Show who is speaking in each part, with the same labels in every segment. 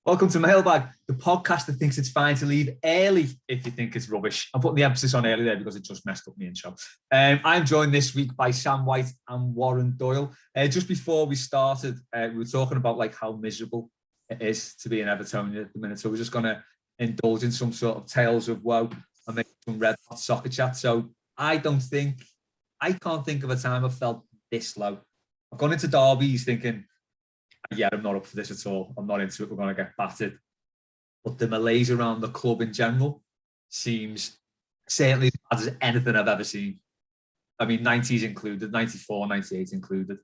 Speaker 1: Welcome to Mailbag, the podcast that thinks it's fine to leave early if you think it's rubbish. I'm putting the emphasis on early there because it just messed up my intro. I'm joined this week by Sam White and Warren Doyle. Just before we started, we were talking about like how miserable it is to be an Evertonian at the minute. So we're just going to indulge in some sort of tales of woe and make some red hot soccer chat. So I can't think of a time I've felt this low. I've gone into derbies thinking, yeah, I'm not up for this at all. I'm not into it. We're going to get battered. But the malaise around the club in general seems certainly as bad as anything I've ever seen. I mean, 90s included, 94, 98 included.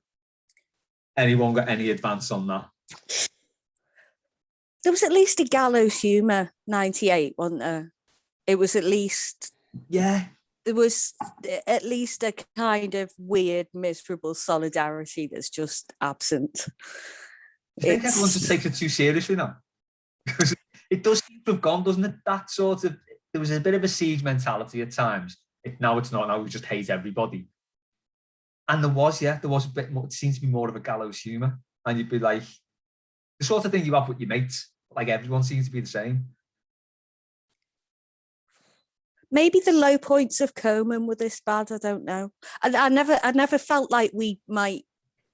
Speaker 1: Anyone got any advance on that?
Speaker 2: There was at least a gallows humour, 98, wasn't there? It was at least...
Speaker 1: Yeah.
Speaker 2: There was at least a kind of weird, miserable solidarity that's just absent.
Speaker 1: I think everyone just takes it too seriously now. Because it does seem to have gone, doesn't it? That sort of, there was a bit of a siege mentality at times. Now it's not. Now we just hate everybody. And there was a bit more, it seems to be more of a gallows humour. And you'd be like, the sort of thing you have with your mates, like everyone seems to be the same.
Speaker 2: Maybe the low points of Coman were this bad, I don't know. I never felt like we might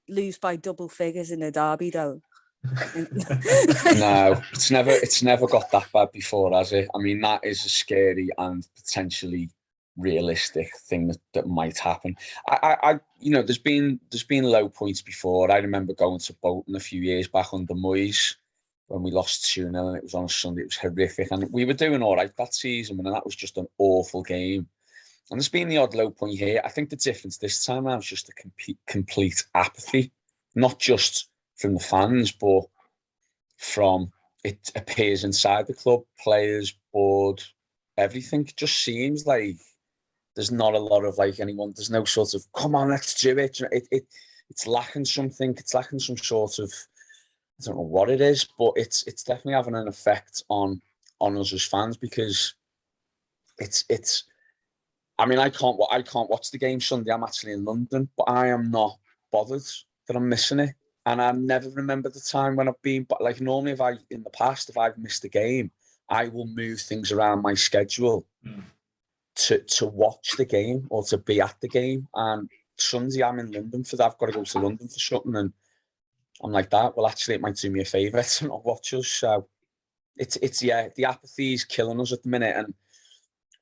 Speaker 2: lose by double figures in a derby, though.
Speaker 3: No, it's never got that bad before, has it? I mean, that is a scary and potentially realistic thing that might happen. There's been low points before. I remember going to Bolton a few years back under Moyes when we lost 2-0 and it was on a Sunday. It was horrific, and we were doing all right that season, and that was just an awful game. And there's been the odd low point here. I think the difference this time around is just a complete apathy, not just from the fans, but from, it appears inside the club, players, board, everything. It just seems like there's not a lot of like anyone, there's no sort of, come on, let's do it. It's lacking something. It's lacking some sort of, I don't know what it is, but it's definitely having an effect on us as fans, because it's. I mean, I can't watch the game Sunday. I'm actually in London, but I am not bothered that I'm missing it. And I never remember the time when I've been, but like normally if I've missed a game, I will move things around my schedule to watch the game or to be at the game. And Sunday I'm in London for that. I've got to go to London for something, and I'm like that. Well, actually, it might do me a favour to not watch us. So it's the apathy is killing us at the minute. And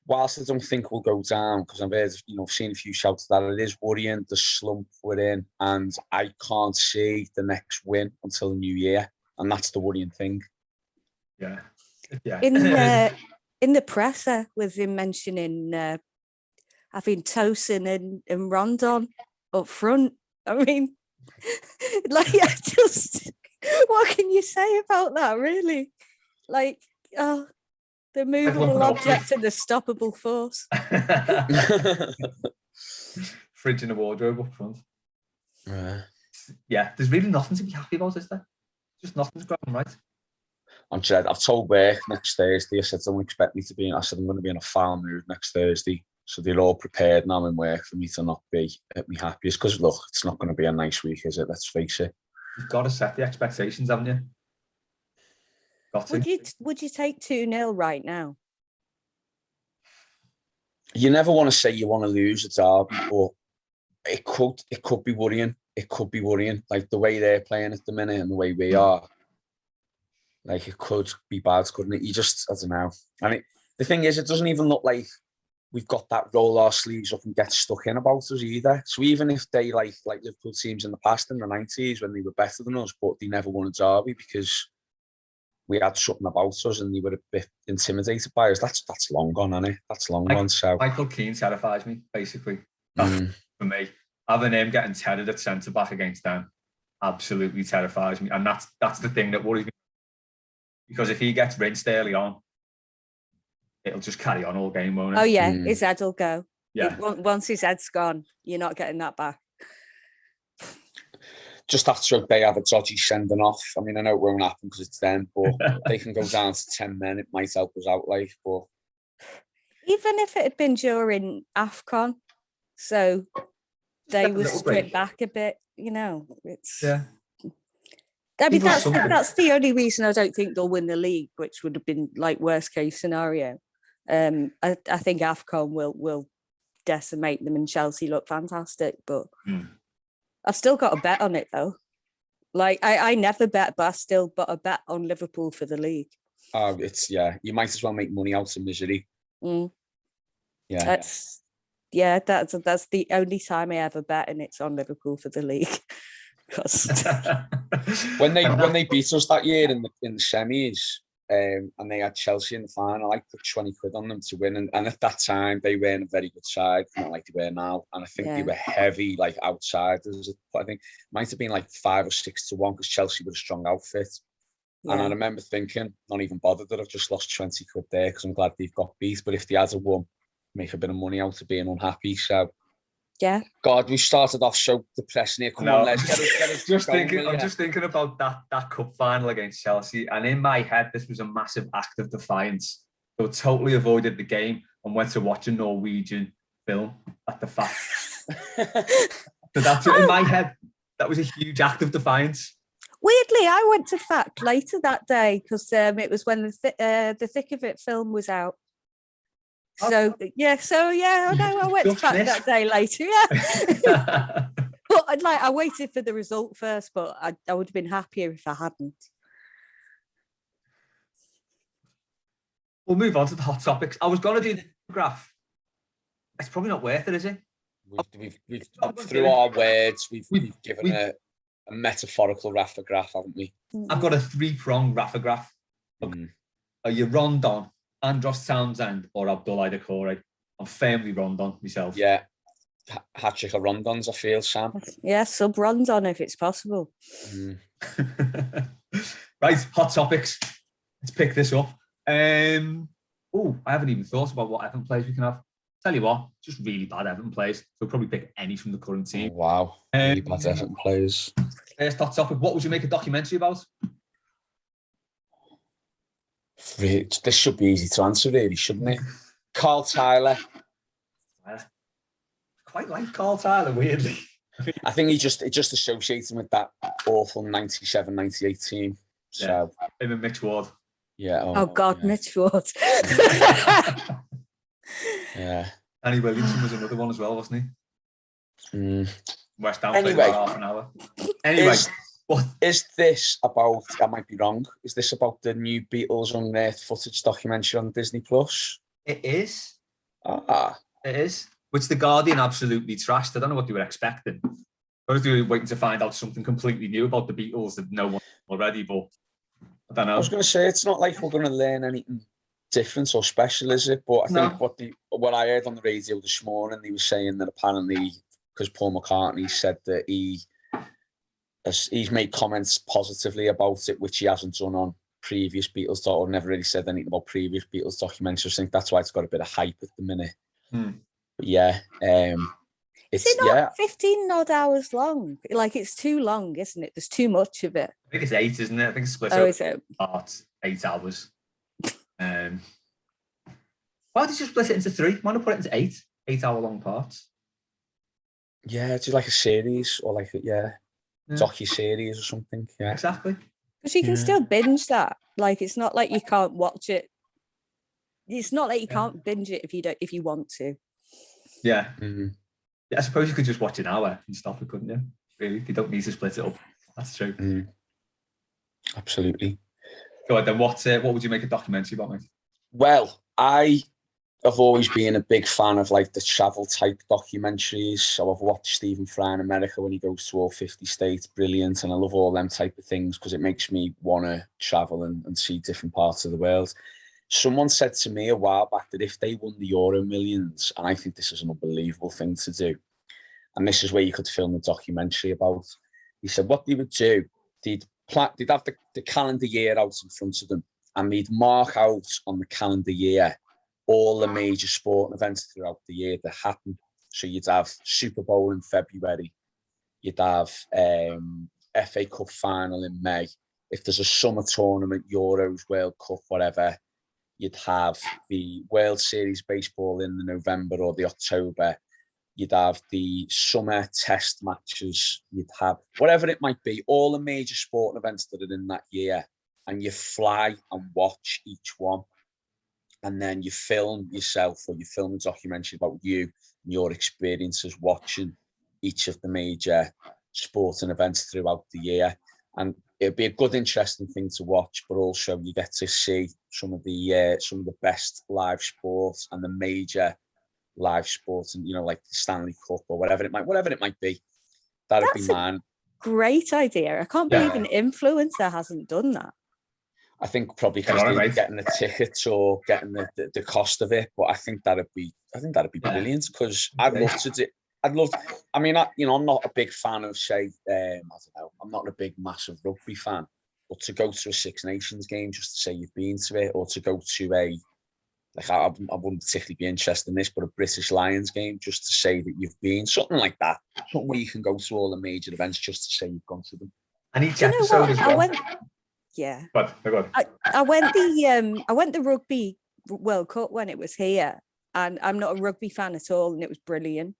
Speaker 3: whilst I don't think we'll go down, because I've seen a few shouts that it is worrying, the slump we're in, and I can't see the next win until the new year, and that's the worrying thing.
Speaker 1: Yeah.
Speaker 2: In the presser, with him mentioning having Tosin and Rondon up front. I mean, like, what can you say about that, really? Like, the movable object and the stoppable force.
Speaker 1: Fridge and a wardrobe up front. Yeah, there's really nothing to be happy about, is there? Just nothing's going right.
Speaker 3: I've told work next Thursday. I said, don't expect me to be. I said, I'm going to be in a foul mood next Thursday. So they're all prepared now in work for me to not be at my happiest. Because look, it's not going to be a nice week, is it? Let's face it.
Speaker 1: You've got to set the expectations, haven't you?
Speaker 2: Would you take 2-0 right now?
Speaker 3: You never want to say you want to lose a derby, but it could be worrying. It could be worrying, like the way they're playing at the minute and the way we are. Like, it could be bad, couldn't it? I don't know. And the thing is, it doesn't even look like we've got that roll our sleeves up and get stuck in about us either. So even if they like Liverpool teams in the past in the 90s when they were better than us, but they never won a derby because we had something about us and they were a bit intimidated by us, that's long gone, isn't it? That's long gone. So
Speaker 1: Michael Keane terrifies me, basically. For me, having him getting tethered at centre back against them absolutely terrifies me, and that's the thing that worries me. Because if he gets rinsed early on, it'll just carry on all game, won't it?
Speaker 2: Oh yeah, his head will go.
Speaker 1: Yeah.
Speaker 2: Once his head's gone, you're not getting that back.
Speaker 3: Just have to hope they have a dodgy sending off. I mean, I know it won't happen because it's them, but they can go down to 10 men. It might help us out, like. But
Speaker 2: even if it had been during AFCON, so they were stripped back a bit, it's.
Speaker 1: Yeah.
Speaker 2: I mean,
Speaker 1: Give us something.
Speaker 2: that's the only reason I don't think they'll win the league, which would have been like worst case scenario. I think AFCON will decimate them and Chelsea look fantastic, but I've still got a bet on it though. Like I never bet, but I still got a bet on Liverpool for the league.
Speaker 3: You might as well make money out of misery. Yeah,
Speaker 2: that's the only time I ever bet, and it's on Liverpool for the league.
Speaker 3: when they beat us that year in the semis, and they had Chelsea in the final, I put 20 quid on them to win, and at that time they weren't a very good side, not like they were now, and I think they were heavy like outsiders. I think it might have been like 5 or 6 to 1 because Chelsea were a strong outfit. And I remember thinking, not even bothered that I've just lost 20 quid there because I'm glad they've got beat, but if they had won, make a bit of money out of being unhappy. So
Speaker 2: yeah,
Speaker 3: God, we started off so depressing here. Come on, let's get us
Speaker 1: I'm just thinking about that cup final against Chelsea, and in my head, this was a massive act of defiance. They totally avoided the game and went to watch a Norwegian film at the FAC. So that's in my head. That was a huge act of defiance.
Speaker 2: Weirdly, I went to FAC later that day because it was when the Thick of It film was out. So I went to FAC that day later. Yeah, but I waited for the result first, but I would have been happier if I hadn't.
Speaker 1: We'll move on to the hot topics. I was going to do the graph. It's probably not worth it, is it?
Speaker 3: We've through our words, we've given a metaphorical graph, haven't we?
Speaker 1: I've got a 3-pronged graph. Are you Rondon, Andros Townsend, or Abdoulaye Doucouré? I'm firmly Rondon myself.
Speaker 3: Yeah, hat-trick of Rondons, I feel, Sam.
Speaker 2: Yeah, sub Rondon if it's possible.
Speaker 1: Right, hot topics. Let's pick this up. I haven't even thought about what Everton players we can have. Tell you what, just really bad Everton players. So we'll probably pick any from the current team.
Speaker 3: Oh, wow, really bad Everton players.
Speaker 1: First hot topic, what would you make a documentary about?
Speaker 3: This should be easy to answer, really, shouldn't it? Carl Tyler.
Speaker 1: Quite like Carl Tyler, weirdly.
Speaker 3: I think he just associates him with that awful 97, 98 team. So
Speaker 1: him and Mitch Ward.
Speaker 3: Yeah.
Speaker 2: Oh God, yeah. Mitch Ward.
Speaker 3: Yeah.
Speaker 1: Danny Williamson was another one as well, wasn't he? West Ham played about half an hour. Anyway, what
Speaker 3: is this about? I might be wrong. Is this about the new Beatles Unearthed footage documentary on Disney Plus?
Speaker 1: It is.
Speaker 3: It
Speaker 1: is. Which the Guardian absolutely trashed. I don't know what they were expecting. I was waiting to find out something completely new about the Beatles that no one already, but I don't know.
Speaker 3: I was going to say, it's not like we're going to learn anything different or special, is it? But I think what I heard on the radio this morning, he was saying that apparently, because Paul McCartney said that he's made comments positively about it, which he hasn't done on previous Beatles or never really said anything about previous Beatles documentaries. I think that's why it's got a bit of hype at the minute. But yeah,
Speaker 2: is it not 15 odd hours long? Like, it's too long, isn't it? There's too much of it.
Speaker 1: I think it's 8, isn't it? I think it's split up parts, 8 hours. Why did you split it into 3? Why not put it into 8-hour long parts?
Speaker 3: Yeah, do like a series or like docu-series or something. Yeah,
Speaker 1: exactly.
Speaker 2: Because you can still binge that. Like, it's not like you can't watch it. It's not like you can't binge it if you want to.
Speaker 1: Yeah. Mm-hmm. Yeah, I suppose you could just watch an hour and stop it, couldn't you? Really, you don't need to split it up. That's true.
Speaker 3: Absolutely.
Speaker 1: Go on, then what would you make a documentary about, mate?
Speaker 3: Well, I have always been a big fan of like the travel type documentaries. So I've watched Stephen Fry in America when he goes to all 50 states, brilliant. And I love all them type of things because it makes me want to travel and see different parts of the world. Someone said to me a while back that if they won the Euro Millions, and I think this is an unbelievable thing to do, and this is where you could film a documentary about, he said what they would do, they'd have the calendar year out in front of them, and they'd mark out on the calendar year all the major sporting events throughout the year that happen. So you'd have Super Bowl in February, you'd have FA Cup final in May. If there's a summer tournament, Euros, World Cup, whatever, you'd have the World Series baseball in the November or the October. you'd have the summer test matches, you'd have whatever it might be, all the major sporting events that are in that year, and you fly and watch each one. And then you film yourself, or you film a documentary about you and your experiences watching each of the major sporting events throughout the year. And it'd be a good, interesting thing to watch, but also you get to see some of the best live sports and the major live sports, and like the Stanley Cup or whatever it might be. That'd be mine.
Speaker 2: Great idea. I can't believe an influencer hasn't done that.
Speaker 3: I think probably because they're getting the tickets or getting the cost of it, but I think that'd be brilliant, because I'd love to do. I mean, I'm not a big fan of, say, I don't know, I'm not a big, massive rugby fan, but to go to a Six Nations game just to say you've been to it, or to go to I wouldn't particularly be interested in this, but a British Lions game just to say that you've been, something like that, something where you can go to all the major events just to say you've gone to them.
Speaker 1: And each episode as well.
Speaker 2: Yeah. I went the Rugby World Cup when it was here, and I'm not a rugby fan at all, and it was brilliant.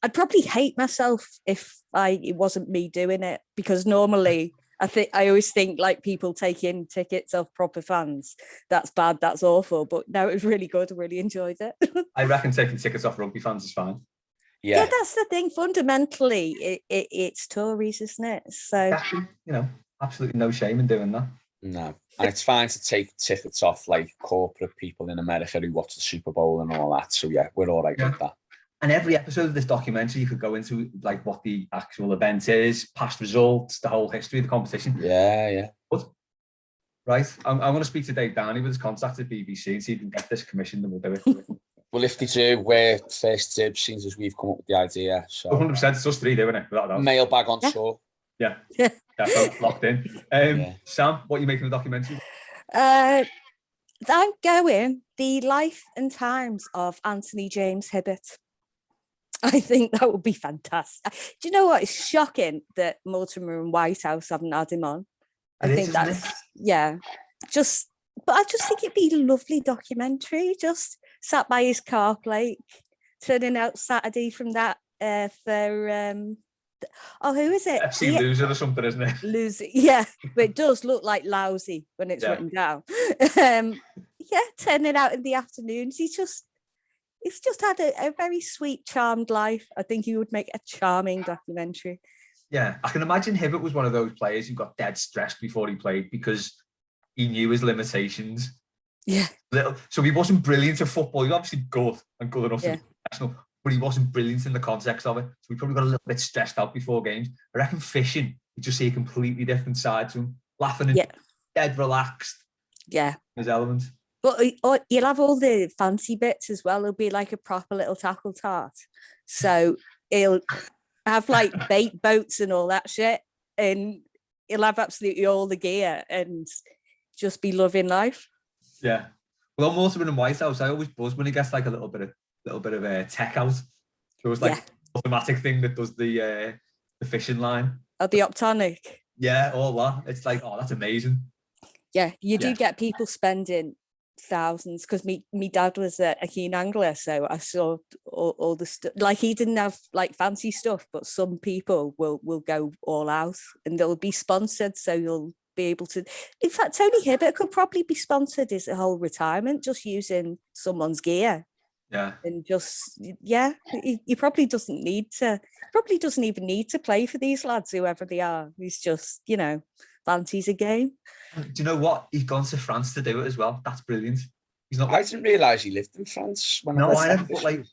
Speaker 2: I'd probably hate myself if it wasn't me doing it, because normally I always think like people taking tickets off proper fans, that's bad, that's awful. But no, it was really good. I really enjoyed it.
Speaker 1: I reckon taking tickets off rugby fans is fine.
Speaker 2: Yeah, that's the thing. Fundamentally, it's Tories, isn't it? So
Speaker 1: exactly, absolutely no shame in doing that.
Speaker 3: No, and it's fine to take tickets off like corporate people in America who watch the Super Bowl and all that. So yeah, we're all right with that.
Speaker 1: And every episode of this documentary, you could go into like what the actual event is, past results, the whole history of the competition.
Speaker 3: Yeah.
Speaker 1: But, right, I'm going to speak to Dave Downey with his contact at BBC and see if we can get this commissioned, and we'll do it.
Speaker 3: Well, if they do, we're first dibs, since as we've come up with the idea. So
Speaker 1: 100%, it's us three doing it.
Speaker 3: Mailbag on tour.
Speaker 1: Yeah, locked in. Sam, what are you making of the documentary?
Speaker 2: I'm going the life and times of Anthony James Hibbett. I think that would be fantastic. Do you know what? It's shocking that Mortimer and Whitehouse haven't had him on. I think that's but I just think it'd be a lovely documentary. Just sat by his car plate, turning out Saturday from that for who is it?
Speaker 1: FC Loser or something, isn't it?
Speaker 2: Loser, yeah. But it does look like lousy when it's written down. Turning out in the afternoons. He's just had a very sweet, charmed life. I think he would make a charming documentary.
Speaker 1: Yeah, I can imagine Hibbett was one of those players who got dead stressed before he played because he knew his limitations.
Speaker 2: Yeah.
Speaker 1: So he wasn't brilliant at football. He was obviously good and good enough to be professional, but he wasn't brilliant in the context of it. So he probably got a little bit stressed out before games. I reckon fishing, you just see a completely different side to him, laughing and dead relaxed.
Speaker 2: Yeah.
Speaker 1: His element.
Speaker 2: But you'll have all the fancy bits as well. It'll be like a proper little tackle tart. So he'll have like bait boats and all that shit. And he'll have absolutely all the gear and just be loving life. Yeah.
Speaker 1: Well, Mortimer and Whitehouse, I always buzz when he gets like a little bit of tech out. There was like an automatic thing that does the fishing line.
Speaker 2: Oh, the optonic.
Speaker 1: Yeah, all that. It's like, oh, that's amazing.
Speaker 2: Yeah, you do get people spending thousands, because me dad was a keen angler, so I saw all the stuff. Like, he didn't have like fancy stuff, but some people will go all out and they'll be sponsored, so you'll be able to. In fact, Tony Hibbett could probably be sponsored his whole retirement just using someone's gear.
Speaker 1: Yeah.
Speaker 2: And just he probably doesn't need to. Probably doesn't even need to play for these lads, whoever they are. He's just, fancies a game.
Speaker 1: Do you know what? He's gone to France to do it as well. That's brilliant. He's not.
Speaker 3: I didn't realise he lived in France.
Speaker 1: I never. But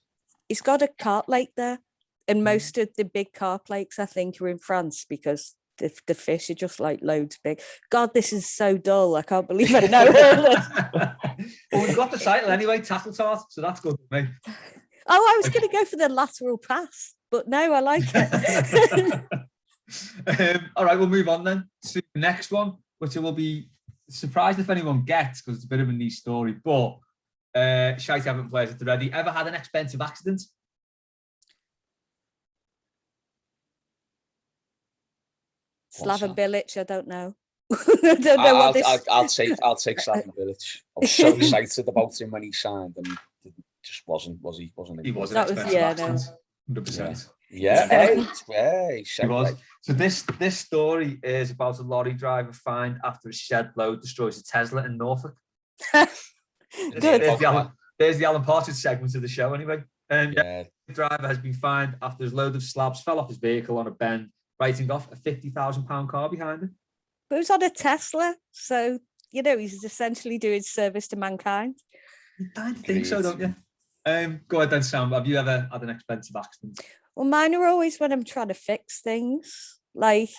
Speaker 2: he's got a carp lake there, and most of the big carp lakes, I think, are in France because the fish are just like loads big. God, this is so dull. I can't believe I know all this.
Speaker 1: Well, we've got the title anyway, Tackle Tart, so that's good for me.
Speaker 2: Oh, I was going to go for the lateral pass, but no, I like it.
Speaker 1: All right, we'll move on then to the next one, which I will be surprised if anyone gets because it's a bit of a niche story. But Shite haven't played it already. Ever had an expensive accident?
Speaker 2: Slaven Bilic, I don't know. I don't know what this.
Speaker 3: I'll take Slaven Bilic. I was so excited about him when he signed, and it just wasn't. Was he? Wasn't he?
Speaker 1: He was an expensive accident. 100%.
Speaker 3: Yeah, hey,
Speaker 1: He was. So this story is about a lorry driver fined after a shed load destroys a Tesla in Norfolk.
Speaker 2: Good.
Speaker 1: There's the Alan Partridge segment of the show anyway.
Speaker 3: Yeah.
Speaker 1: The driver has been fined after his load of slabs fell off his vehicle on a bend, writing off a £50,000 car behind him.
Speaker 2: But it was on a Tesla, so, he's essentially doing service to mankind.
Speaker 1: You kind of think so, don't you? Go ahead then, Sam. Have you ever had an expensive accident?
Speaker 2: Well, mine are always when I'm trying to fix things. Like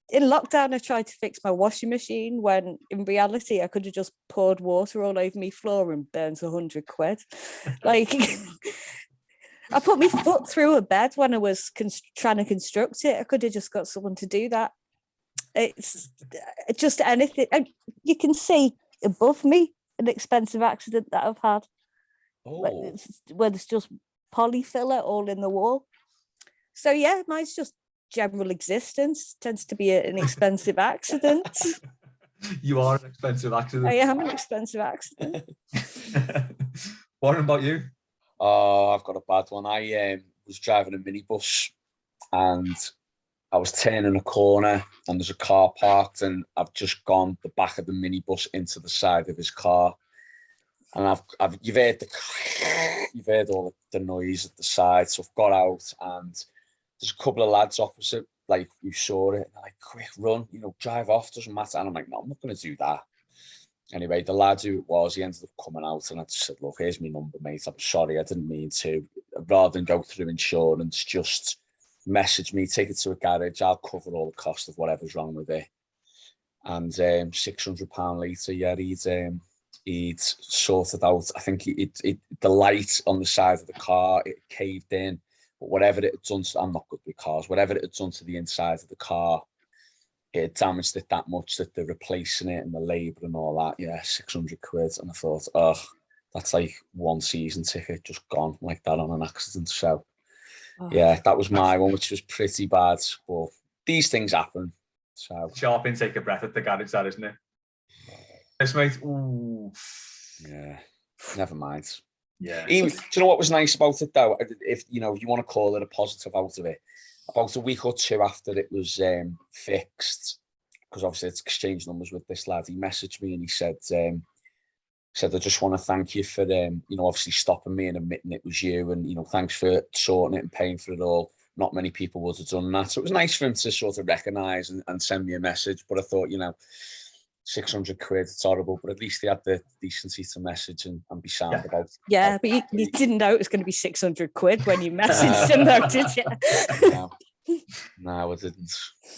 Speaker 2: in lockdown, I tried to fix my washing machine when in reality I could have just poured water all over my floor and burnt 100 quid. Like I put my foot through a bed when I was trying to construct it. I could have just got someone to do that. It's just anything. You can see above me an expensive accident that I've had.
Speaker 3: Oh.
Speaker 2: Where there's just polyfiller all in the wall. So yeah, mine's just general existence. Tends to be an expensive accident.
Speaker 1: You are an expensive accident.
Speaker 2: I am an expensive accident.
Speaker 1: What about you?
Speaker 3: Oh, I've got a bad one. I was driving a minibus and I was turning a corner and there's a car parked and I've just gone the back of the minibus into the side of his car. And you've heard all the noise at the side. So I've got out and there's a couple of lads opposite, like who saw it. And they're like, quick, run, drive off, doesn't matter. And I'm like, no, I'm not going to do that. Anyway, the lad who it was, he ended up coming out and I just said, look, here's my number, mate. I'm sorry, I didn't mean to. Rather than go through insurance, just message me, take it to a garage. I'll cover all the cost of whatever's wrong with it. And £600 later, yeah, he'd sorted out, I think the light on the side of the car, it caved in. But whatever it had done, I'm not good with cars, whatever it had done to the inside of the car, it had damaged it that much that they're replacing it and the labour and all that. Yeah, 600 quid. And I thought, that's like one season ticket just gone like that on an accident. So, yeah, that was my one, which was pretty bad. But these things happen. So
Speaker 1: sharp intake of breath at the garage, that isn't it? Yes, mate. Ooh.
Speaker 3: Yeah, never mind.
Speaker 1: Yeah.
Speaker 3: Do you know what was nice about it though? If you want to call it a positive out of it, about a week or two after it was fixed, because obviously it's exchanged numbers with this lad, he messaged me and he said, I just want to thank you for obviously stopping me and admitting it was you, and thanks for sorting it and paying for it all. Not many people would have done that, so it was nice for him to sort of recognise and send me a message. But I thought, 600 quid, it's horrible, but at least he had the decency to message and be sound about it.
Speaker 2: Yeah, but you didn't know it was going to be 600 quid when you messaged him, though, did you?
Speaker 3: No, I didn't.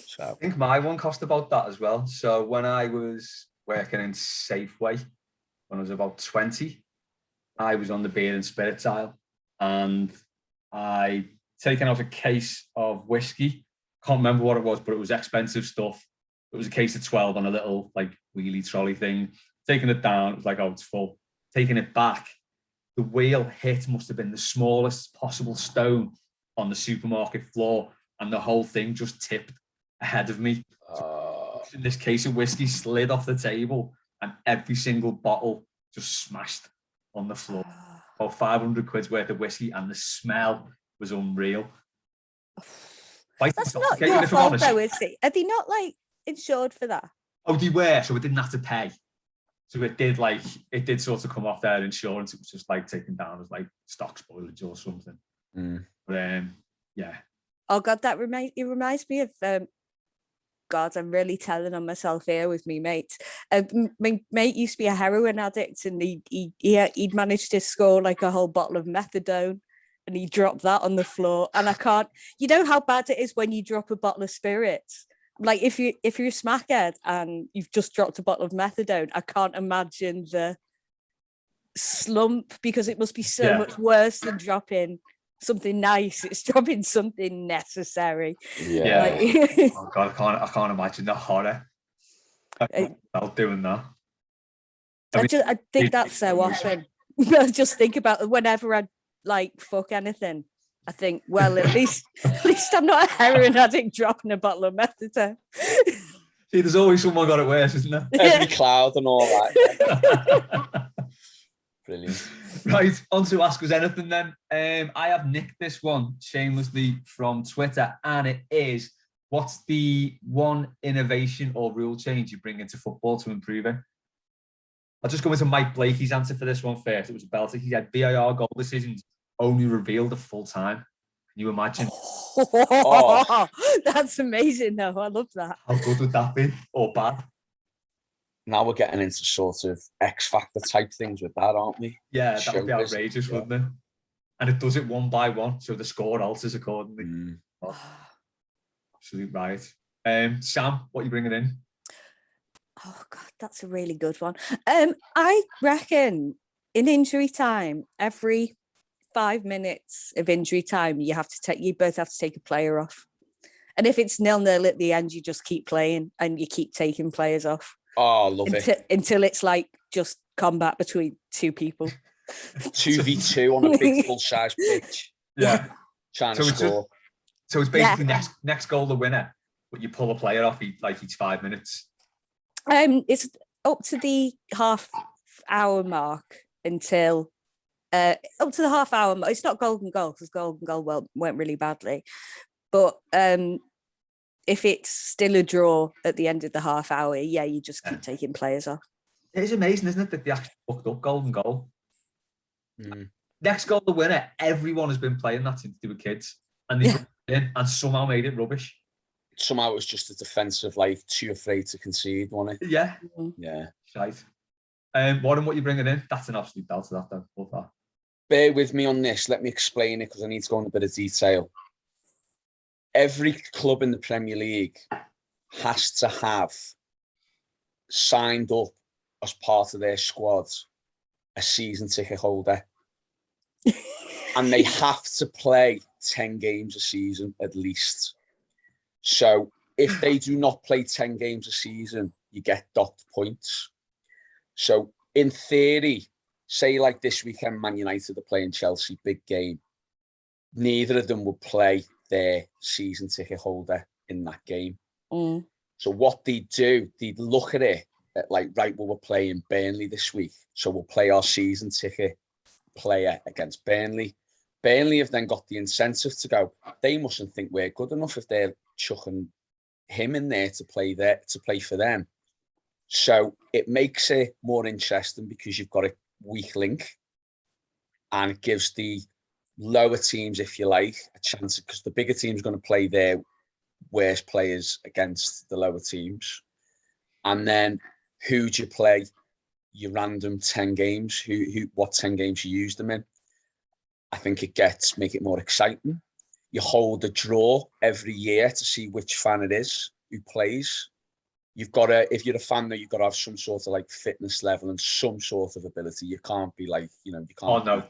Speaker 3: So
Speaker 1: I think my one cost about that as well. So when I was working in Safeway, when I was about 20, I was on the beer and spirits aisle, and I taken out a case of whiskey. Can't remember what it was, but it was expensive stuff. It was a case of 12 on a little wheelie trolley thing. Taking it down, it was like, oh, it's full. Taking it back, the wheel hit must have been the smallest possible stone on the supermarket floor, and the whole thing just tipped ahead of me. In this case of whiskey slid off the table, and every single bottle just smashed on the floor. About 500 quid's worth of whiskey, and the smell was unreal.
Speaker 2: That's not your fault, though, is it? Are they not insured for that?
Speaker 1: Oh, they were, so we didn't have to pay. So it did sort of come off their insurance. It was just taken down as stock spoilage or something. But yeah.
Speaker 2: Oh God, it reminds me of God, I'm really telling on myself here with me mates. My mate used to be a heroin addict, and he'd managed to score a whole bottle of methadone, and he dropped that on the floor. And I can't, how bad it is when you drop a bottle of spirits. If you're a smackhead and you've just dropped a bottle of methadone, I can't imagine the slump, because it must be so much worse than dropping something nice. It's dropping something necessary.
Speaker 3: Yeah.
Speaker 1: Oh God, I can't imagine the horror about doing that.
Speaker 2: I think that so often. I just think about whenever I fuck anything. I think, well, at least I'm not a heroin addict dropping a bottle of methadone.
Speaker 1: See, there's always someone got it worse, isn't there?
Speaker 3: Every cloud and all that. Brilliant.
Speaker 1: Right, on to Ask Us Anything then. I have nicked this one shamelessly from Twitter, and it is, what's the one innovation or rule change you bring into football to improve it? I'll just go into Mike Blakey's answer for this one first. It was a belter. He said VAR goal decisions only revealed at full time. Can you imagine?
Speaker 2: Oh, that's amazing, though. I love that.
Speaker 1: How good would that be? Or bad?
Speaker 3: Now we're getting into sort of X Factor type things with that, aren't we?
Speaker 1: Yeah, that would be outrageous, wouldn't it? And it does it one by one, so the score alters accordingly. Oh, absolute riot. Sam, what are you bringing in?
Speaker 2: Oh God, that's a really good one. I reckon in injury time, every 5 minutes of injury time, you both have to take a player off. And if it's 0-0 at the end, you just keep playing and you keep taking players off.
Speaker 3: Oh, love it.
Speaker 2: Until it's like just combat between two people.
Speaker 3: 2v2 on a big full-size pitch.
Speaker 1: Yeah.
Speaker 3: Trying to score.
Speaker 1: So it's basically next goal the winner, but you pull a player off each 5 minutes.
Speaker 2: It's up to the half-hour mark until up to the half-hour mark. It's not golden goal because golden goal went really badly, but if it's still a draw at the end of the half hour, you just keep taking players off.
Speaker 1: It is amazing, isn't it, that they actually fucked up golden goal. Next goal the winner. Everyone has been playing that since they were kids, and they in and somehow made it rubbish.
Speaker 3: Somehow it was just a defensive, too afraid to concede, wasn't it?
Speaker 1: Yeah.
Speaker 3: Yeah.
Speaker 1: Shite. Warren, what are you bringing in? That's an absolute belt to that, then. Love that.
Speaker 3: Bear with me on this. Let me explain it because I need to go into a bit of detail. Every club in the Premier League has to have signed up as part of their squad a season ticket holder. And they have to play 10 games a season at least. So if they do not play 10 games a season, you get docked points. So in theory, say like this weekend, Man United are playing Chelsea, big game. Neither of them will play their season ticket holder in that game. So what they do, they look at it at right, well, we're playing Burnley this week, so we'll play our season ticket player against Burnley. Burnley have then got the incentive to go, they mustn't think we're good enough if they're chucking him in there to play for them. So it makes it more interesting because you've got a weak link, and it gives the lower teams, if you like, a chance, because the bigger teams are going to play their worst players against the lower teams. And then who do you play your random 10 games? What 10 games you use them in? I think make it more exciting. You hold a draw every year to see which fan it is who plays. If you're a fan, though, you've got to have some sort of fitness level and some sort of ability. You can't be you can't.
Speaker 1: Oh no.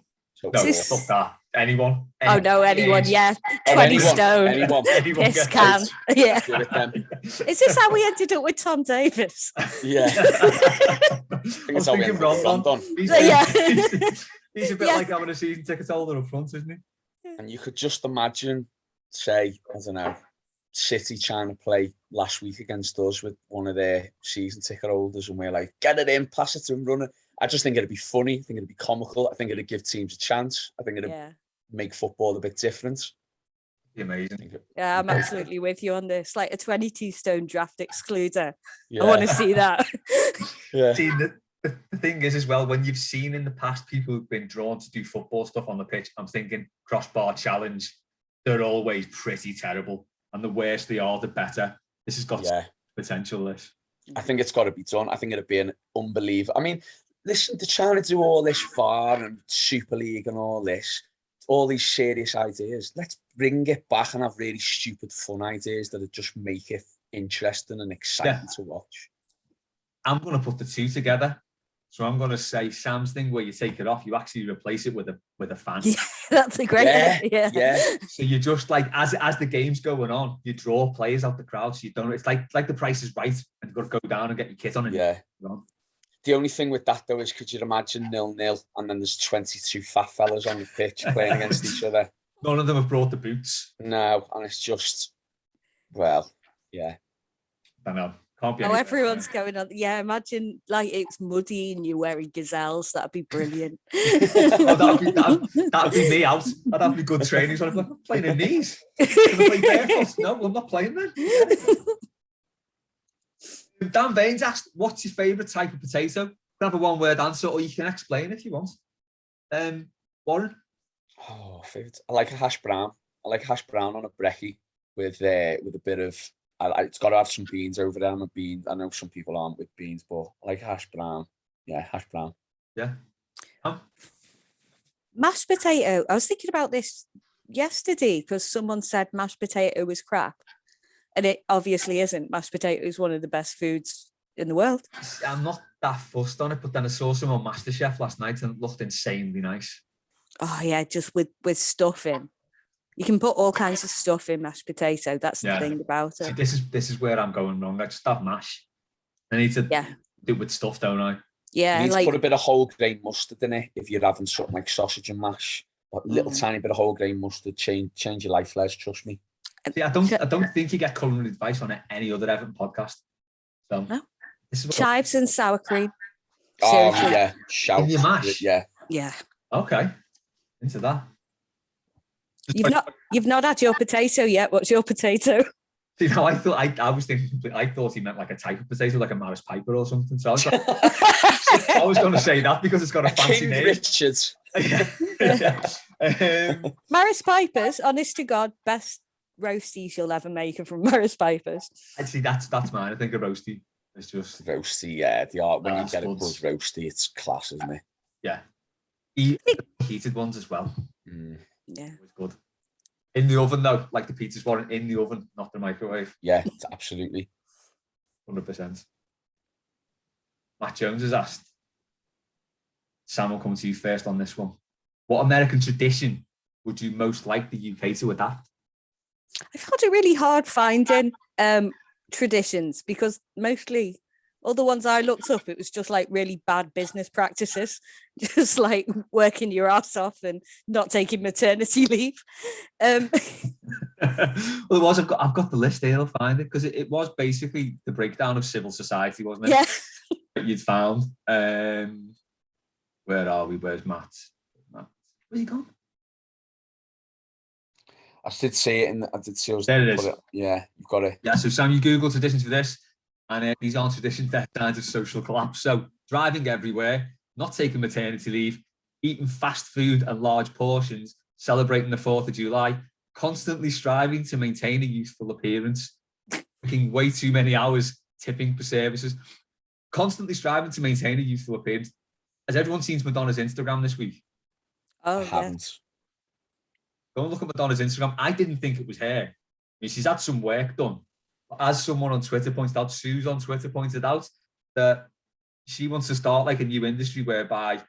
Speaker 1: No, stop that. Anyone?
Speaker 2: Oh no, anyone, yeah. 20 stone.
Speaker 3: Anyone.
Speaker 2: Piss can. Yeah.
Speaker 3: Give it them.
Speaker 2: Is this how we ended up with Tom Davis?
Speaker 3: Yeah. I think it's how we ended up with Rondon.
Speaker 1: He's a bit like having a season ticket holder up front, isn't he?
Speaker 3: And you could just imagine, say, I don't know, City trying to play last week against us with one of their season ticket holders, and we're like, get it in, pass it to him, run it. I just think it'd be funny. I think it'd be comical. I think it'd give teams a chance. I think it'd make football a bit different.
Speaker 1: Be amazing.
Speaker 2: Yeah, I'm absolutely with you on this. Like a 22 stone draft excluder. Yeah. I want to see that.
Speaker 1: Yeah. See, the thing is as well, when you've seen in the past people who've been drawn to do football stuff on the pitch, I'm thinking crossbar challenge, they're always pretty terrible. And the worse they are, the better. This has got potential, this.
Speaker 3: I think it's got to be done. I think it'd be an unbelievable. I mean, listen, they're trying to do all this VAR and Super League and all these serious ideas. Let's bring it back and have really stupid, fun ideas that just make it interesting and exciting to watch.
Speaker 1: I'm going to put the two together. So I'm going to say Sam's thing where you take it off, you actually replace it with a fan.
Speaker 2: Yeah, that's a great idea.
Speaker 3: Yeah.
Speaker 1: So you just as the game's going on, you draw players out the crowd. So you don't. It's like the Price is Right, and you've got to go down and get your kit on. And
Speaker 3: The only thing with that though is, could you imagine 0-0 and then there's 22 fat fellas on the pitch playing against each other?
Speaker 1: None of them have brought the boots.
Speaker 3: No, and it's just, I know.
Speaker 1: Can't be
Speaker 2: Oh,
Speaker 1: anywhere.
Speaker 2: everyone's going on. Yeah, imagine like it's muddy and you're wearing gazelles. That'd be brilliant.
Speaker 1: Oh, that'd be me out. I'd have me good training. So I'd be like, I'm playing in these. Can I play barefoot? No, I'm not playing then. Yeah. Dan Vaine's asked, what's your favourite type of potato? You can have a one-word answer, or you can explain if you want. Warren?
Speaker 3: Oh, favourite. I like a hash brown. I like hash brown on a brekkie with a bit of. It's got to have some beans over there. I'm a bean. I know some people aren't with beans, but I like hash brown. Yeah, hash brown.
Speaker 1: Yeah.
Speaker 2: Mashed potato. I was thinking about this yesterday because someone said mashed potato was crap. And it obviously isn't. Mashed potato is one of the best foods in the world.
Speaker 1: I'm not that fussed on it, but then I saw some on MasterChef last night and it looked insanely nice.
Speaker 2: Oh yeah, just with stuffing. You can put all kinds of stuff in mashed potato. That's the thing about it.
Speaker 1: See, this is where I'm going wrong. I just have mash. I need to do it with stuff, don't I?
Speaker 2: Yeah,
Speaker 3: you need to put a bit of whole grain mustard in it if you're having something like sausage and mash. A little tiny bit of whole grain mustard change your life, Les. Trust me.
Speaker 1: See, I don't think you get culinary advice on any other Everton podcast. So this is
Speaker 2: chives and sour cream.
Speaker 3: Oh yeah, shout
Speaker 1: in your mash.
Speaker 2: Yeah.
Speaker 1: Okay, into that.
Speaker 2: You've not had your potato yet. What's your potato?
Speaker 1: You know, I thought he meant like a type of potato, like a Maris Piper or something. So I was going to say that because it's got a fancy
Speaker 3: King
Speaker 1: name.
Speaker 3: Richards.
Speaker 2: Maris Pipers, honest to God, best roasties you'll ever make are from Maris Pipers.
Speaker 1: Actually, that's mine. I think a roasty is just
Speaker 3: roasty. Yeah, the art when you get a good roasty, it's class, isn't it?
Speaker 1: Yeah, heated ones as well.
Speaker 2: Yeah,
Speaker 1: it's good. In the oven though, like the pizzas weren't in the oven, not the microwave.
Speaker 3: Yeah, absolutely.
Speaker 1: 100%. Matt Jones has asked. Sam, will come to you first on this one. What American tradition would you most like the UK to adapt?
Speaker 2: I found it really hard finding traditions because mostly all the ones I looked up, it was just like really bad business practices, just like working your ass off and not taking maternity leave.
Speaker 1: Well, it was. I've got the list here. I'll find it because it was basically the breakdown of civil society, wasn't it?
Speaker 2: Yeah.
Speaker 1: That you'd found. Where are we? Where's Matt? Where's he gone?
Speaker 3: I did see it, and I did see.
Speaker 1: There it is.
Speaker 3: Yeah, you've got it.
Speaker 1: Yeah. So Sam, you Google traditions for this, and these aren't traditions. They're signs of social collapse. So driving everywhere, not taking maternity leave, eating fast food and large portions, celebrating the 4th of July, constantly striving to maintain a youthful appearance, working way too many hours, tipping for services, constantly striving to maintain a youthful appearance. Has everyone seen Madonna's Instagram this week?
Speaker 2: Oh,
Speaker 3: I haven't.
Speaker 1: Go and look at Madonna's Instagram. I didn't think it was her. I mean, she's had some work done. But as someone on Twitter pointed out, Suze on Twitter pointed out, that she wants to start like a new industry whereby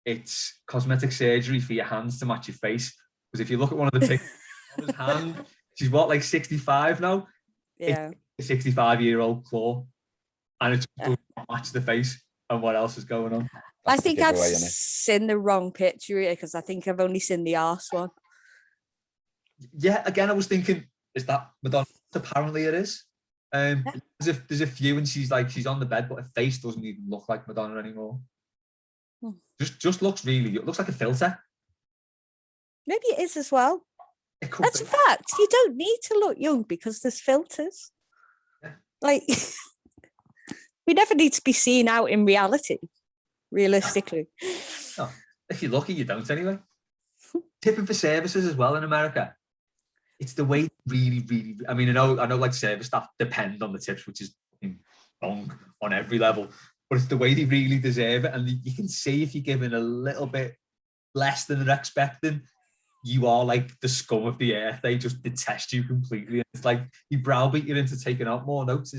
Speaker 1: it's cosmetic surgery for your hands to match your face. Because if you look at one of the pictures of his hand, she's what, like 65 now?
Speaker 2: Yeah.
Speaker 1: It's a 65-year-old claw. And it doesn't match the face and what else is going on.
Speaker 2: I think I've seen the wrong picture here because I think I've only seen the arse one.
Speaker 1: Yeah, again, I was thinking, is that Madonna? Apparently it is. There's a few and she's on the bed, but her face doesn't even look like Madonna anymore. Just looks like a filter.
Speaker 2: Maybe it is as well. That's
Speaker 1: be.
Speaker 2: a fact. You don't need to look young because there's filters.
Speaker 1: Yeah.
Speaker 2: Like, we never need to be seen out in reality, realistically.
Speaker 1: No, if you're lucky, you don't anyway. Tipping for services as well in America. It's the way really, I mean, I know like service staff depend on the tips, which is wrong on every level, but it's the way they really deserve it. And you can see if you're giving a little bit less than they're expecting, you are like the scum of the earth. They just detest you completely. And it's like you browbeat you into taking out more notes.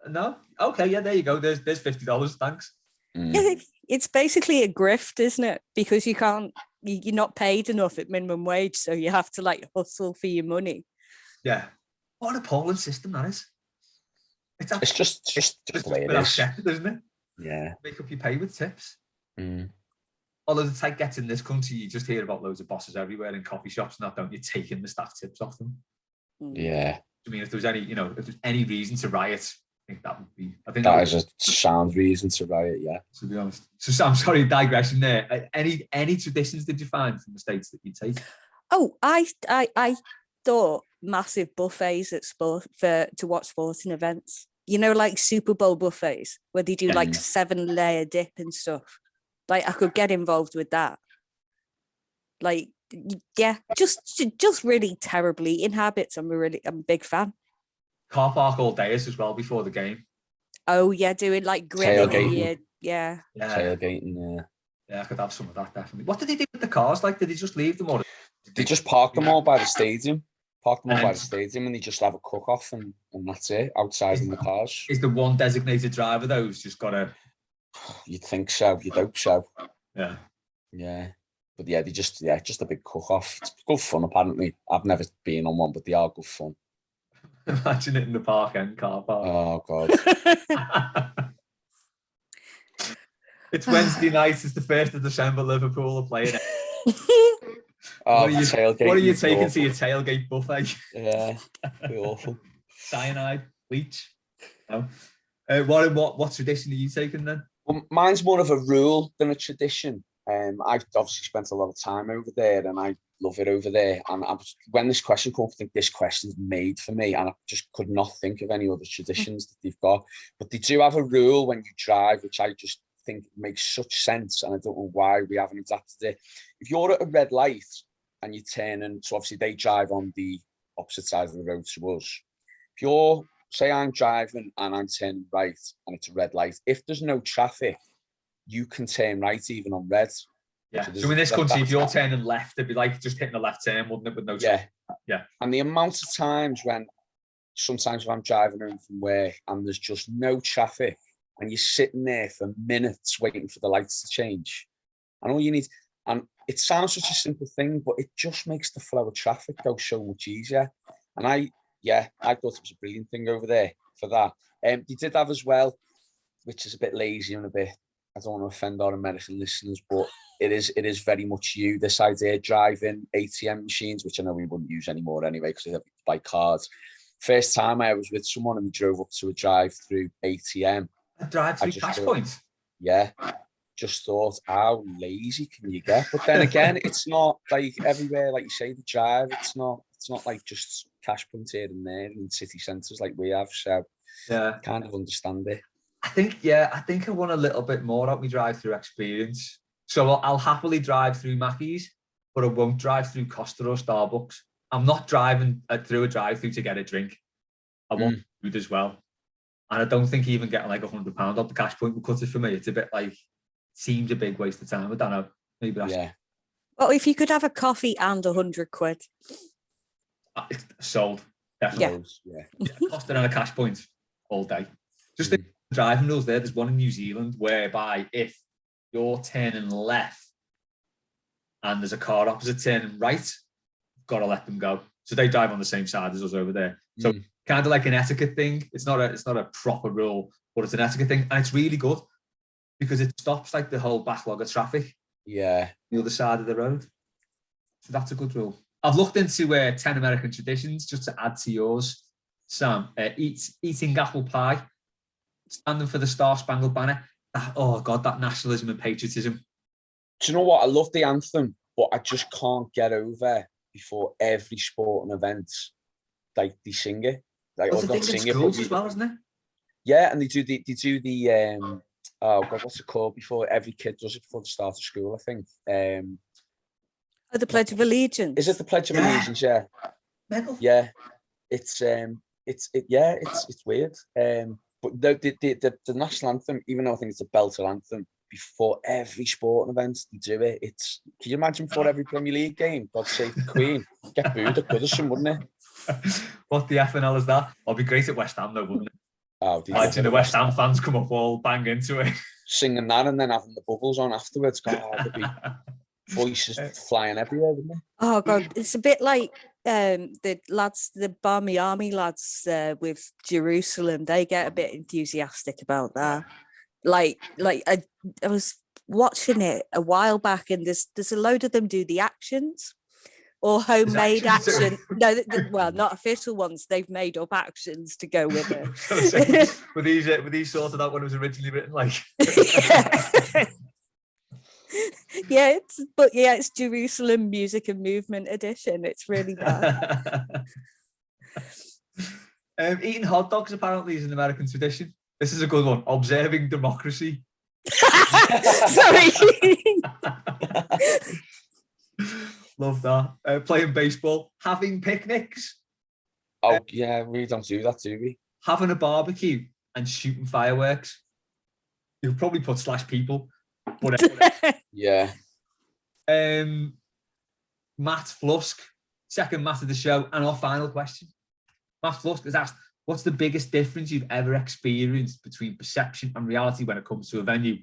Speaker 1: No? Okay, yeah, there you go. There's $50, thanks.
Speaker 2: Yeah, it's basically a grift, isn't it? Because you're not paid enough at minimum wage, so you have to like hustle for your money.
Speaker 1: Yeah. What an appalling system that is.
Speaker 3: It's just the way it is,
Speaker 1: accepted, isn't it?
Speaker 3: Yeah.
Speaker 1: Make up your pay with tips. Although the tide gets in this country, you just hear about loads of bosses everywhere in coffee shops and that, don't you, taking the staff tips off them.
Speaker 3: Yeah.
Speaker 1: I mean, if there's any reason to riot think that would be. I think
Speaker 3: that is a sound reason to riot. Yeah.
Speaker 1: To be honest. So Sam, sorry, digression there. Any traditions did you find from the States that you take?
Speaker 2: Oh, I thought massive buffets at to watch sporting events. You know, like Super Bowl buffets where they do like 7-layer dip and stuff. Like I could get involved with that. Like, yeah, just really terribly eating habits. I'm a big fan.
Speaker 1: Car park all day as well before the game.
Speaker 2: Oh yeah, doing like grilling.
Speaker 3: Tailgating.
Speaker 2: Yeah.
Speaker 3: Tailgating.
Speaker 1: Yeah, I could have some of that definitely. What did they do with the cars? Like, did they just leave them or?
Speaker 3: They just park them all by the stadium. And they just have a cook-off and that's it, outside in the cars.
Speaker 1: Is the one designated driver though who's just got a...
Speaker 3: You'd think so, you'd hope so.
Speaker 1: Yeah.
Speaker 3: Yeah. But yeah, just a big cook-off. It's good fun, apparently. I've never been on one, but they are good fun.
Speaker 1: Imagine it in the park end car park.
Speaker 3: Oh, God.
Speaker 1: It's Wednesday night. It's the 1st of December. Liverpool are playing it. What are you taking to your tailgate buffet?
Speaker 3: Yeah, be awful.
Speaker 1: Cyanide, bleach. No. What tradition are you taking then?
Speaker 3: Well, mine's more of a rule than a tradition. I've obviously spent a lot of time over there, and I love it over there. And when this question comes, I think this question's made for me, and I just could not think of any other traditions that they've got. But they do have a rule when you drive, which I just think makes such sense, and I don't know why we haven't adapted it. If you're at a red light and you turn, and so obviously they drive on the opposite side of the road to us. If you're, say I'm driving and I'm turning right and it's a red light, if there's no traffic, you can turn right even on red.
Speaker 1: Yeah. So in this country, if you're turning left, it'd be like just hitting a left turn, wouldn't it? With no traffic. Yeah.
Speaker 3: And the amount of times sometimes when I'm driving home from work and there's just no traffic and you're sitting there for minutes waiting for the lights to change, and all you need, and it sounds such a simple thing, but it just makes the flow of traffic go so much easier. And I thought it was a brilliant thing over there for that. They did have as well, which is a bit lazy and a bit, I don't want to offend our American listeners, but it is very much this idea, driving ATM machines, which I know we wouldn't use anymore anyway, because they have to buy cards. First time I was with someone and we drove up to a drive-through ATM.
Speaker 1: A drive-through cash point?
Speaker 3: Yeah. Just thought, how lazy can you get? But then again, it's not like everywhere, like you say, the drive, it's not like just cash point here and there in city centres like we have. So
Speaker 1: yeah,
Speaker 3: kind of understand it.
Speaker 1: I think I want a little bit more out my drive-through experience. So I'll happily drive through Mackey's, but I won't drive through Costa or Starbucks. I'm not driving through a drive-through to get a drink. I want food as well. And I don't think even getting like £100 off the cash point will cut it for me. It's a bit like, seems a big waste of time. I don't know. Maybe that's...
Speaker 3: Yeah.
Speaker 2: Well, if you could have a coffee and £100.
Speaker 1: Sold. Definitely. Yeah. Costa and a cash point all day. Just the driving rules there. There's one in New Zealand whereby if you're turning left and there's a car opposite turning right, you've got to let them go. So they drive on the same side as us over there. So kind of like an etiquette thing. It's not a proper rule, but it's an etiquette thing, and it's really good because it stops like the whole backlog of traffic.
Speaker 3: Yeah,
Speaker 1: the other side of the road. So that's a good rule. I've looked into 10 American traditions just to add to yours, Sam. Eating apple pie, standing for the Star Spangled Banner. Oh God, that nationalism and patriotism.
Speaker 3: Do you know what? I love the anthem, but I just can't get over before every sporting event, like they sing it. Like,
Speaker 1: well, not sing it, schools as well, isn't it?
Speaker 3: Yeah, and they do the oh God, what's it called? Before every kid does it before the start of school, I think.
Speaker 2: The Pledge of Allegiance.
Speaker 3: Is it the Pledge of Allegiance? Yeah.
Speaker 1: Medal.
Speaker 3: Yeah, it's weird. But the national anthem, even though I think it's a belter anthem, before every sporting event they do it. Can you imagine before every Premier League game? God save the Queen. Get booed at Goodison, wouldn't it?
Speaker 1: What the FNL is that? It'll be great at West Ham though, wouldn't it?
Speaker 3: Oh,
Speaker 1: imagine the West Ham fans come up all bang into it,
Speaker 3: singing that and then having the bubbles on afterwards. God, there'd be voices flying everywhere, wouldn't it?
Speaker 2: Oh God, it's a bit like the Barmy Army lads with Jerusalem. They get a bit enthusiastic about that. Like I was watching it a while back, and there's a load of them do the actions. or homemade
Speaker 1: actions
Speaker 2: action. No, well, not official ones. They've made up actions to go with
Speaker 1: I was gonna say, were these sorted out when it was originally written? Like,
Speaker 2: yeah, it's Jerusalem Music and Movement Edition. It's really bad.
Speaker 1: Eating hot dogs apparently is an American tradition. This is a good one. Observing democracy.
Speaker 2: Sorry.
Speaker 1: Love that. Playing baseball, having picnics.
Speaker 3: Oh yeah, we don't do that, do we?
Speaker 1: Having a barbecue and shooting fireworks. You'll probably put /people, but
Speaker 3: yeah.
Speaker 1: Matt Flusk, second Matt of the show, and our final question. Matt Flusk has asked, what's the biggest difference you've ever experienced between perception and reality when it comes to a venue?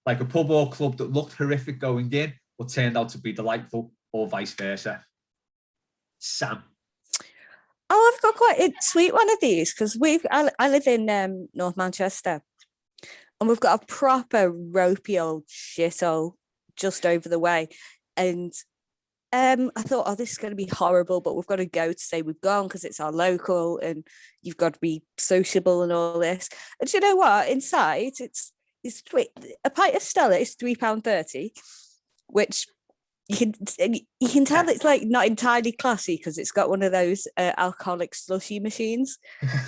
Speaker 1: Like a pub or club that looked horrific going in, but turned out to be delightful, or vice versa. Sam.
Speaker 2: Oh, I've got quite a sweet one of these because I live in North Manchester, and we've got a proper ropey old shithole just over the way. And I thought, oh, this is going to be horrible, but we've got to go to say we've gone because it's our local and you've got to be sociable and all this. And you know what? Inside, it's a pint of Stella is £3.30, which you can tell it's like not entirely classy because it's got one of those alcoholic slushy machines,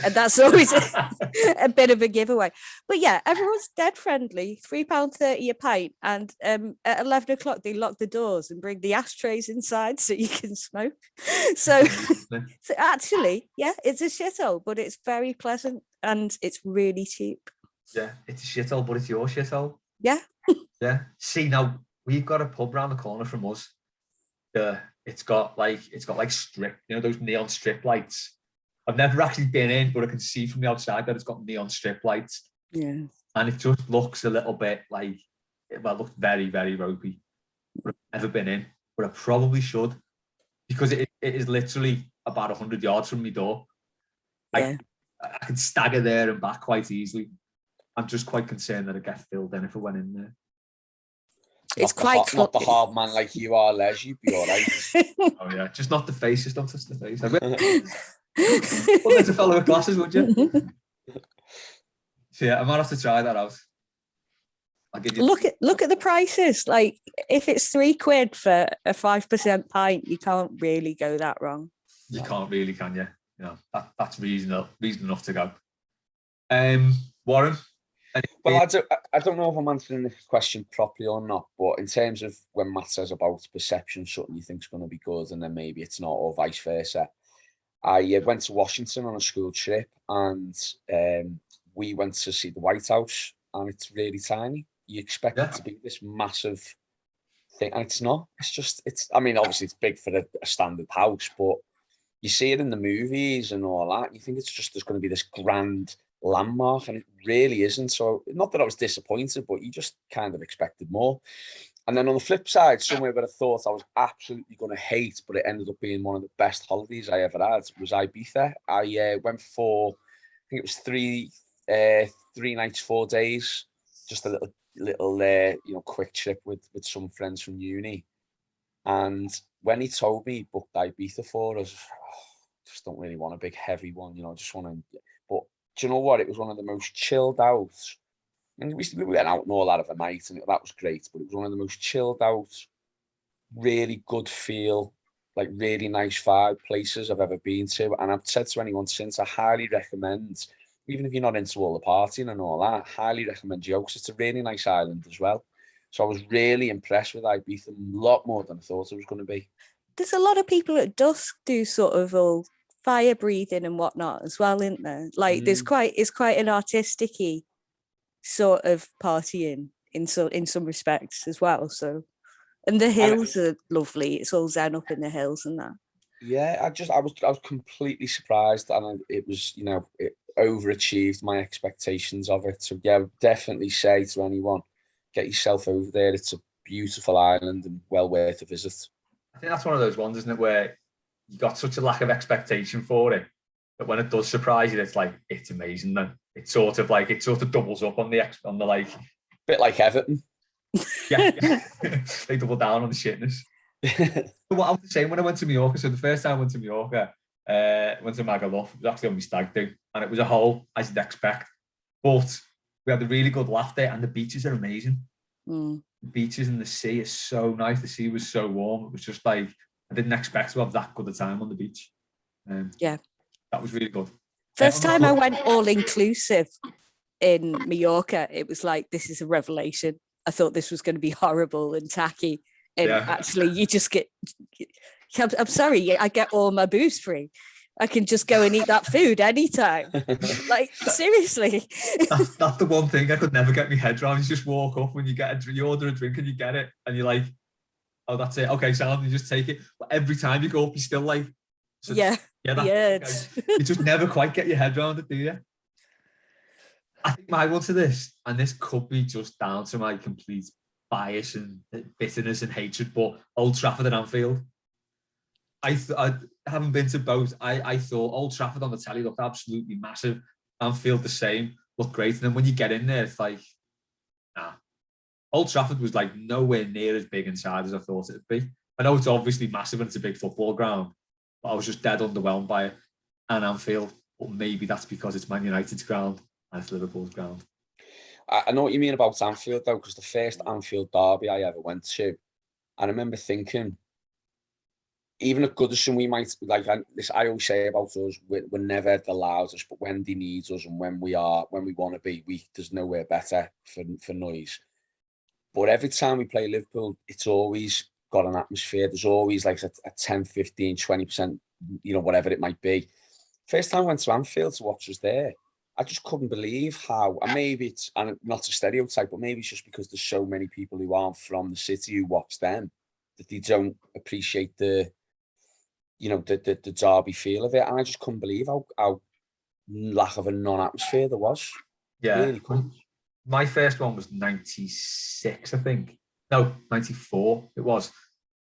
Speaker 2: and that's always a bit of a giveaway. But yeah, everyone's dead friendly. £3.30 a pint, and at 11 o'clock they lock the doors and bring the ashtrays inside so you can smoke. So actually, yeah, it's a shithole, but it's very pleasant and it's really cheap.
Speaker 1: Yeah, it's a shithole, but it's your shithole.
Speaker 2: Yeah.
Speaker 1: Yeah. See, now we've got a pub around the corner from us. It's got like strip, those neon strip lights. I've never actually been in, but I can see from the outside that it's got neon strip lights.
Speaker 2: Yeah.
Speaker 1: And it just looks a little bit like, well, it looks very, very ropey. But I've never been in, but I probably should, because it is literally about 100 yards from my door.
Speaker 2: Yeah.
Speaker 1: I can stagger there and back quite easily. I'm just quite concerned that I get filled in if I went in there.
Speaker 2: It's
Speaker 3: not the hard man like you are, Les. You'd be all right.
Speaker 1: Oh yeah, just not the face. Just don't touch the face. Well, there's a fellow with glasses, would you? So yeah, I might have to try that out. I'll give you.
Speaker 2: Look at the prices. Like if it's £3 for a 5% pint, you can't really go that wrong.
Speaker 1: You can't really, can you? That's reason enough to go. Warren.
Speaker 3: Well, I don't know if I'm answering this question properly or not, but in terms of when Matt says about perception, something you think is going to be good and then maybe it's not, or vice versa. I went to Washington on a school trip, and we went to see the White House, and it's really tiny. You expect it to be this massive thing, and it's not. I mean, obviously it's big for a standard house, but you see it in the movies and all that. You think there's going to be this grand landmark, and it really isn't. So not that I was disappointed, but you just kind of expected more. And then on the flip side, somewhere where I thought I was absolutely going to hate, but it ended up being one of the best holidays I ever had, was Ibiza. I went for, I think it was 3 nights, 4 days, just a little quick trip with some friends from uni. And when he told me he booked Ibiza for us, just don't really want a big heavy one, just want to. But do you know what? It was one of the most chilled out. And we went out and all that of a night, and that was great. But it was one of the most chilled out, really good feel, like really nice vibe places I've ever been to. And I've said to anyone since, I highly recommend, even if you're not into all the partying and all that, highly recommend Jokes. It's a really nice island as well. So I was really impressed with Ibiza, a lot more than I thought it was going to be.
Speaker 2: There's a lot of people at dusk do sort of all fire breathing and whatnot as well, isn't there? Like it's quite an artistic-y sort of partying in some respects as well. So, and the hills are lovely. It's all zen up in the hills and that.
Speaker 3: Yeah, I was completely surprised, and it was it overachieved my expectations of it. So yeah, I would definitely say to anyone, get yourself over there. It's a beautiful island and well worth a visit.
Speaker 1: I think that's one of those ones, isn't it, where you got such a lack of expectation for it, but when it does surprise you, it's amazing. Then it sort of doubles up on the
Speaker 3: bit like Everton.
Speaker 1: Yeah. They double down on the shitness. What I was saying when I went to Mallorca, so the first time I went to Mallorca, went to Magaluf, it was actually on my stag do, and it was a hole, as you'd expect. But we had a really good laugh there, and the beaches are amazing. The beaches and the sea is so nice. The sea was so warm. It was just like, I didn't expect to have that good a time on the beach.
Speaker 2: Yeah.
Speaker 1: That was really good.
Speaker 2: First time I went all-inclusive in Mallorca, it was like, this is a revelation. I thought this was going to be horrible and tacky. And actually, you just get... I'm sorry, I get all my booze free. I can just go and eat that food anytime. Like, seriously.
Speaker 1: That's the one thing I could never get my head around. You just walk up when you get you order a drink and you get it, and you're like, oh, that's it. Okay, sound, you just take it. But every time you go up, you're still like,
Speaker 2: okay.
Speaker 1: You just never quite get your head around it, do you? I think my one to this, and this could be just down to my complete bias and bitterness and hatred, but Old Trafford and Anfield. I haven't been to both. I thought Old Trafford on the telly looked absolutely massive. Anfield the same, looked great. And then when you get in there, it's like, nah. Old Trafford was like nowhere near as big inside as I thought it'd be. I know it's obviously massive and it's a big football ground, but I was just dead underwhelmed by it. And Anfield, but maybe that's because it's Man United's ground and it's Liverpool's ground.
Speaker 3: I know what you mean about Anfield though, because the first Anfield derby I ever went to, I remember thinking, even at Goodison, we might, like I always say about us, we're never the loudest, but when they need us and when we want to be, there's nowhere better for noise. But every time we play Liverpool, it's always got an atmosphere. There's always like a 10, 15, 20%, whatever it might be. First time I went to Anfield to watch us there, I just couldn't believe how, and maybe it's, and not a stereotype, but maybe it's just because there's so many people who aren't from the city who watch them, that they don't appreciate the derby feel of it. And I just couldn't believe how lack of a non-atmosphere there was.
Speaker 1: Yeah.
Speaker 3: Really couldn't.
Speaker 1: My first one was 96, I think. No, 94 it was.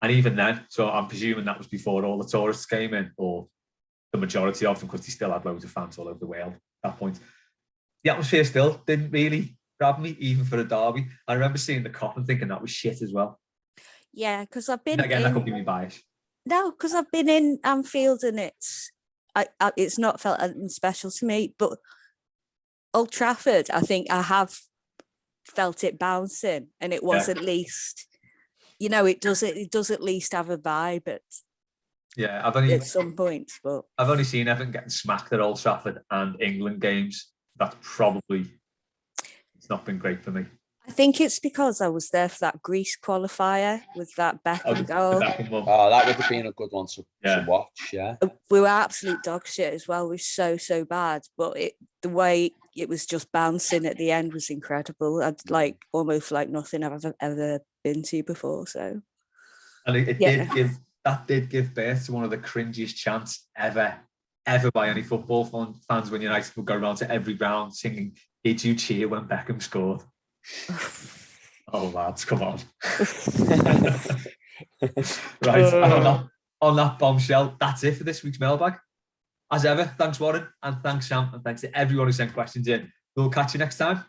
Speaker 1: And even then, so I'm presuming that was before all the tourists came in, or the majority of them, because they still had loads of fans all over the world at that point. The atmosphere still didn't really grab me, even for a derby. I remember seeing the Cop and thinking that was shit as well.
Speaker 2: Yeah, because I've been
Speaker 1: Again, that could be me bias.
Speaker 2: No, because I've been in Anfield and it's not felt anything special to me. But Old Trafford, I think I have felt it bouncing, and it was at least, it does at least have a vibe at some points. But
Speaker 1: I've only seen Everton getting smacked at Old Trafford and England games. That's probably, it's not been great for me.
Speaker 2: I think it's because I was there for that Greece qualifier with that Beckham goal.
Speaker 3: Oh, that would have been a good one to watch, yeah.
Speaker 2: We were absolute dog shit as well. We were so bad, but the way it was just bouncing at the end was incredible. I'd almost like nothing I've ever been to before. So,
Speaker 1: and it did give birth to one of the cringiest chants ever by any football fans when United would go around to every ground singing, "Did you cheer when Beckham scored?" Oh lads, come on. Right, on that bombshell, that's it for this week's mailbag. As ever, thanks Warren, and thanks Sam, and thanks to everyone who sent questions in. We'll catch you next time.